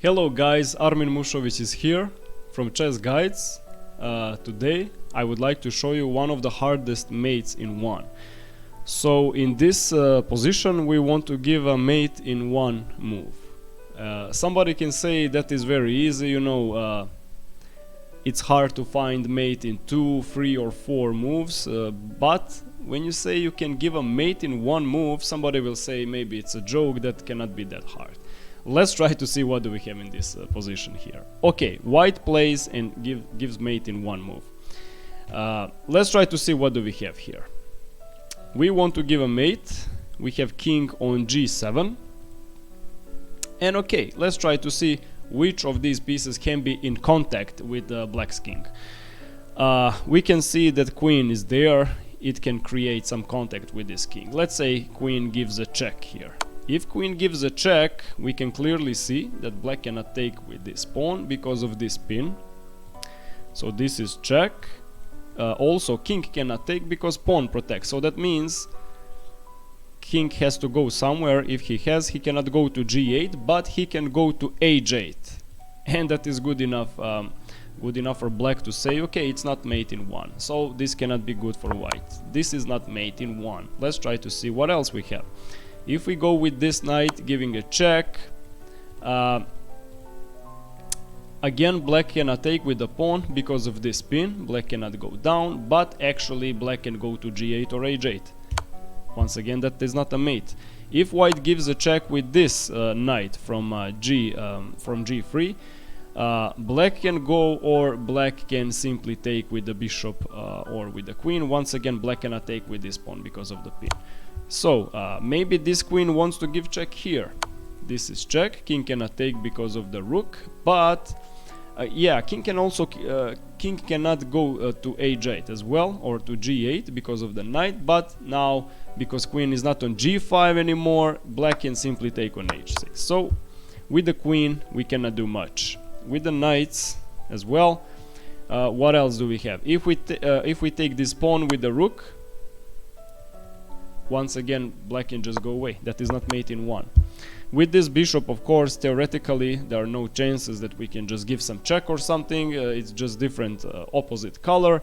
Hello guys, Armin Mušović is here from Chess Guides. Today I would like to show you one of the hardest mates in one. So in this position we want to give a mate in one move. Somebody can say that is very easy, it's hard to find mate in 2, 3 or 4 moves, but when you say you can give a mate in one move, somebody will say maybe it's a joke, that cannot be that hard. Let's try to see what do we have in this position here. Okay, white plays and gives mate in one move. Let's try to see what do we have here. We want to give a mate. We have king on g7. And okay, let's try to see which of these pieces can be in contact with black's king. We can see that queen is there. It can create some contact with this king. Let's say queen gives a check here. If queen gives a check, we can clearly see that black cannot take with this pawn because of this pin. So this is check. Also king cannot take because pawn protects. So that means king has to go somewhere. If he cannot go to g8, but he can go to h8. And that is good enough for black to say, okay, it's not mate in one. So this cannot be good for white. This is not mate in one. Let's try to see what else we have. If we go with this knight giving a check, again black cannot take with the pawn because of this pin. Black cannot go down, but actually black can go to g8 or h8. Once again, that is not a mate. If white gives a check with this knight from g3, black can go, or black can simply take with the bishop or with the queen. Once again, black cannot take with this pawn because of the pin. So maybe this queen wants to give check here. This is check. King cannot take because of the rook, but yeah, king cannot go to h8 as well, or to g8 because of the knight. But now, because queen is not on g5 anymore, black can simply take on h6. So with the queen we cannot do much. With the knights as well, what else do we have? If we take this pawn with the rook, once again black can just go away. That is not mate in one. With this bishop, of course, theoretically there are no chances that we can just give some check or something. It's just different opposite color.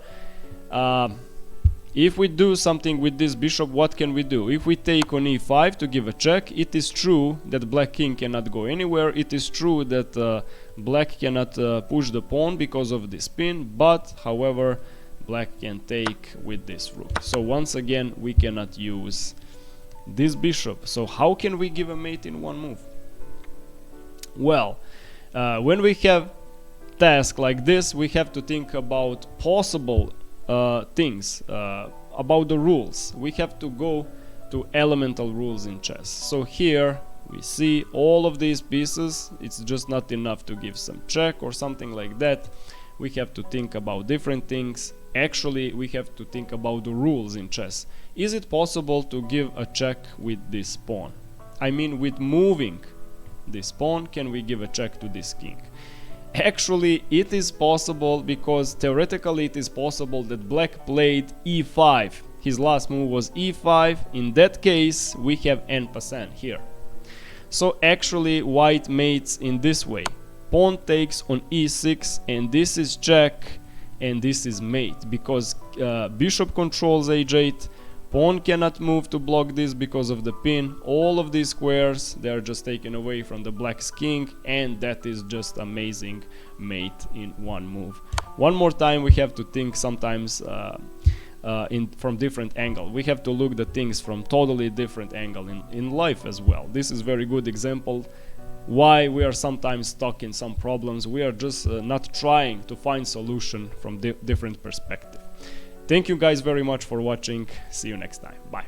If we do something with this bishop, what can we do? If we take on e5 to give a check, it is true that black king cannot go anywhere. It is true that black cannot push the pawn because of this pin, but however black can take with this rook. So once again we cannot use this bishop. So how can we give a mate in one move? Well, when we have task like this, we have to think about possible things, about the rules. We have to go to elemental rules in chess. So here we see all of these pieces. It's just not enough to give some check or something like that. We have to think about different things. Actually, we have to think about the rules in chess. Is it possible to give a check with this pawn? I mean, with moving this pawn, can we give a check to this king? Actually, it is possible, because theoretically it is possible that black played e5. His last move was e5. In that case, we have en passant here. So actually, white mates in this way. Pawn takes on e6, and this is check, and this is mate, because bishop controls h8. Pawn cannot move to block this because of the pin. All of these squares, they are just taken away from the black's king, and that is just amazing mate in one move. One more time, we have to think sometimes from different angle. We have to look the things from totally different angle in life as well. This is very good example why we are sometimes stuck in some problems. We are just not trying to find solution from different perspective. Thank you guys very much for watching. See you next time. Bye.